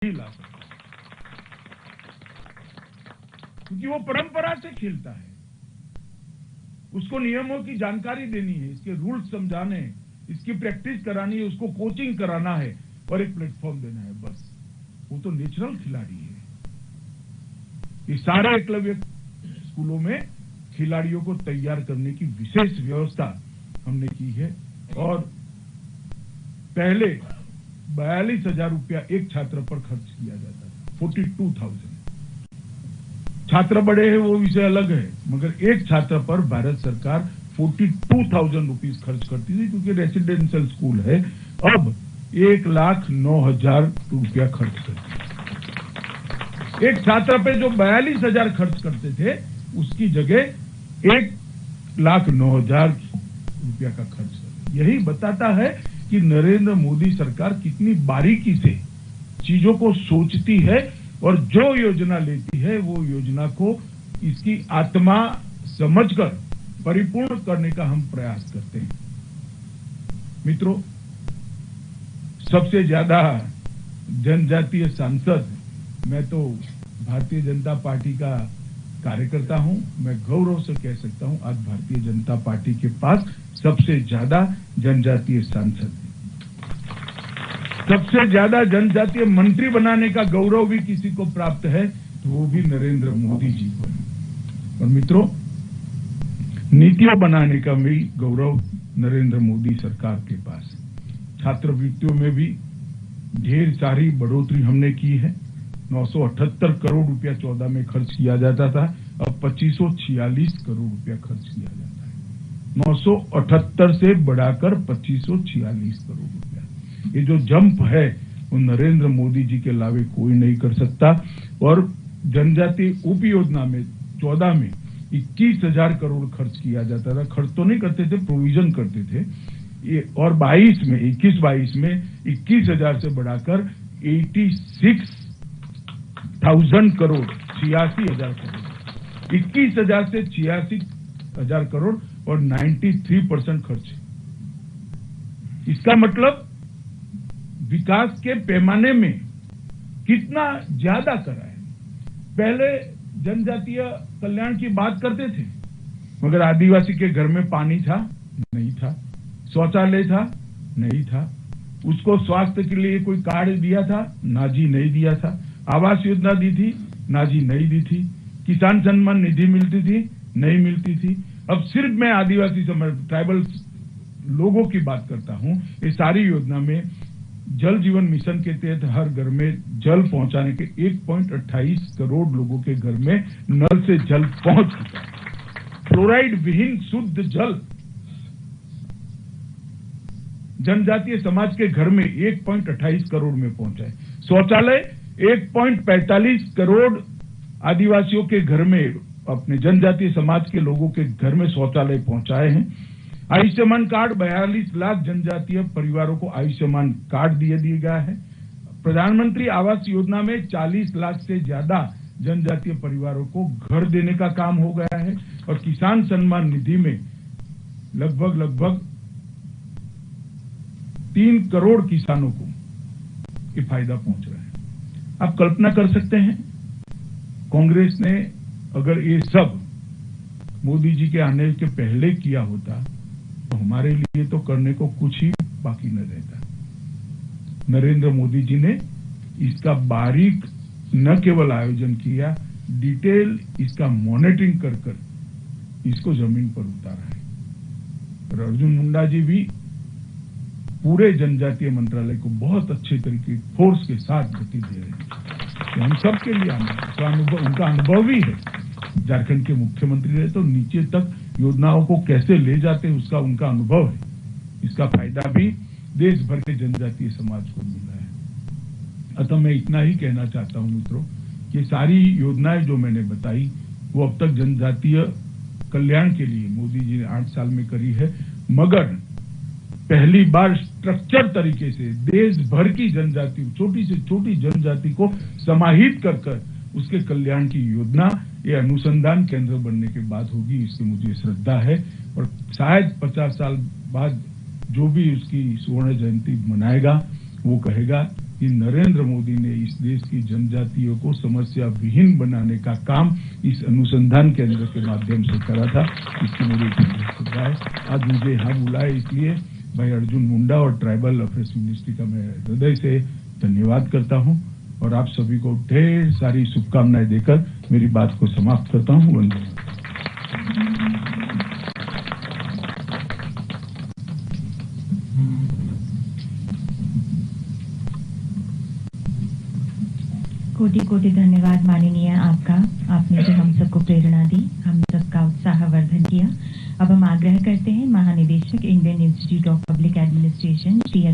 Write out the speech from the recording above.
नहीं ला सकता, क्योंकि वो परंपरा से खेलता है। उसको नियमों की जानकारी देनी है, इसके रूल्स समझाने हैं, इसकी प्रैक्टिस करानी है, उसको कोचिंग कराना है और एक प्लेटफॉर्म देना है, बस। वो तो नेचुरल खिलाड़ी है। ये सारे एकलव्य स्कूलों में खिलाड़ियों को तैयार करने की विशेष व्यवस्था हमने की है और पहले 42,000 रुपया एक छात्र पर खर्च किया जाता था, 42,000। छात्र बड़े हैं वो विषय अलग है, मगर एक छात्र पर भारत सरकार 42,000 रुपीज खर्च करती थी, क्योंकि रेसिडेंशियल स्कूल है। अब 1,09,000 रुपया खर्च करती है। एक छात्र पे जो 42,000 खर्च करते थे, उसकी जगह 1,09,000 रुपया का खर्च करते। यही बताता है कि नरेंद्र मोदी सरकार कितनी बारीकी से चीजों को सोचती है और जो योजना लेती है वो योजना को इसकी आत्मा समझकर परिपूर्ण करने का हम प्रयास करते हैं। मित्रों, सबसे ज्यादा जनजातीय सांसद मैं तो भारतीय जनता पार्टी का कार्यकर्ता हूं। मैं गौरव से कह सकता हूं आज भारतीय जनता पार्टी के पास सबसे ज्यादा जनजातीय सांसद है। सबसे ज्यादा जनजातीय मंत्री बनाने का गौरव भी किसी को प्राप्त है तो वो भी नरेंद्र मोदी जी को है। और मित्रों, नीतियां बनाने का भी गौरव नरेंद्र मोदी सरकार के पास है। छात्रवृत्तियों में भी ढेर सारी बढ़ोतरी हमने की है। 978 करोड़ रुपया 14 में खर्च किया जाता था, अब 2546 करोड़ रुपया खर्च किया जाता है। 978 से बढ़ाकर 2546 करोड़ रुपया। ये जो जंप है वो नरेंद्र मोदी जी के अलावे कोई नहीं कर सकता। और जनजातीय उप योजना में 14 में 21,000 करोड़ खर्च किया जाता था। खर्च तो नहीं करते थे, प्रोविजन करते थे। ये और 21-22 में 21,000 से बढ़ाकर 86,000 करोड़, 86,000 करोड़, 21,000 से 86,000 करोड़ और 93% खर्च। इसका मतलब विकास के पैमाने में कितना ज्यादा करा है। पहले जनजातीय कल्याण की बात करते थे, मगर आदिवासी के घर में पानी था? नहीं था। शौचालय था? नहीं था। उसको स्वास्थ्य के लिए कोई कार्ड दिया था? ना जी, नहीं दिया था। आवास योजना दी थी? ना जी, नहीं दी थी। किसान सम्मान निधि मिलती थी? नहीं मिलती थी। अब सिर्फ मैं आदिवासी समाज, ट्राइबल लोगों की बात करता हूं। ये सारी योजना में जल जीवन मिशन के तहत हर घर में जल पहुंचाने के 1.28 करोड़ लोगों के घर में नल से जल पहुंच चुका है। फ्लोराइड विहीन शुद्ध जल जनजातीय समाज के घर में 1.28 करोड़ में पहुंचा है। शौचालय 1.45 करोड़ आदिवासियों के घर में, अपने जनजातीय समाज के लोगों के घर में शौचालय पहुंचाए हैं। आयुष्मान कार्ड 42 लाख जनजातीय परिवारों को आयुष्मान कार्ड दिया गया है। प्रधानमंत्री आवास योजना में 40 लाख से ज्यादा जनजातीय परिवारों को घर देने का काम हो गया है और किसान सम्मान निधि में लगभग 3 करोड़ किसानों को ये फायदा पहुंच रहा है। आप कल्पना कर सकते हैं, कांग्रेस ने अगर ये सब मोदी जी के आने के पहले किया होता तो हमारे लिए तो करने को कुछ ही बाकी न रहता। नरेंद्र मोदी जी ने इसका बारीक न केवल आयोजन किया, डिटेल इसका मॉनिटरिंग कर इसको जमीन पर उतारा है। और अर्जुन मुंडा जी भी पूरे जनजातीय मंत्रालय को बहुत अच्छे तरीके फोर्स के साथ गति दे रहे हैं। तो हम सबके लिए उनका अनुभव भी है। झारखंड के मुख्यमंत्री रहे तो नीचे तक योजनाओं को कैसे ले जाते हैं उसका उनका अनुभव है। इसका फायदा भी देश भर के जनजातीय समाज को मिला है। अतः मैं इतना ही कहना चाहता हूं मित्रों कि सारी योजनाएं जो मैंने बताई वो अब तक जनजातीय कल्याण के लिए मोदी जी ने 8 साल में करी है, मगर पहली बार स्ट्रक्चर तरीके से देश भर की जनजाति, छोटी से छोटी जनजाति को समाहित कर उसके कल्याण की योजना ये अनुसंधान केंद्र बनने के बाद होगी। इससे मुझे श्रद्धा है और शायद 50 साल बाद जो भी उसकी स्वर्ण जयंती मनाएगा वो कहेगा कि नरेंद्र मोदी ने इस देश की जनजातियों को समस्या विहीन बनाने का काम इस अनुसंधान केंद्र के माध्यम से करा था। इसकी मेरी शुभकामनाएं है। आज मुझे यहाँ बुलाए इसलिए भाई अर्जुन मुंडा और ट्राइबल अफेयर्स मिनिस्ट्री का मैं हृदय से धन्यवाद करता हूँ और आप सभी को ढेर सारी शुभकामनाएं देकर मेरी बात को समाप्त करता हूँ। वंदे मातरम। कोटि कोटि धन्यवाद माननीय आपका। आपने जो हम सबको प्रेरणा दी, हम सबका उत्साहवर्धन किया। अब हम आग्रह करते हैं महानिदेशक Indian institute of public administration Shri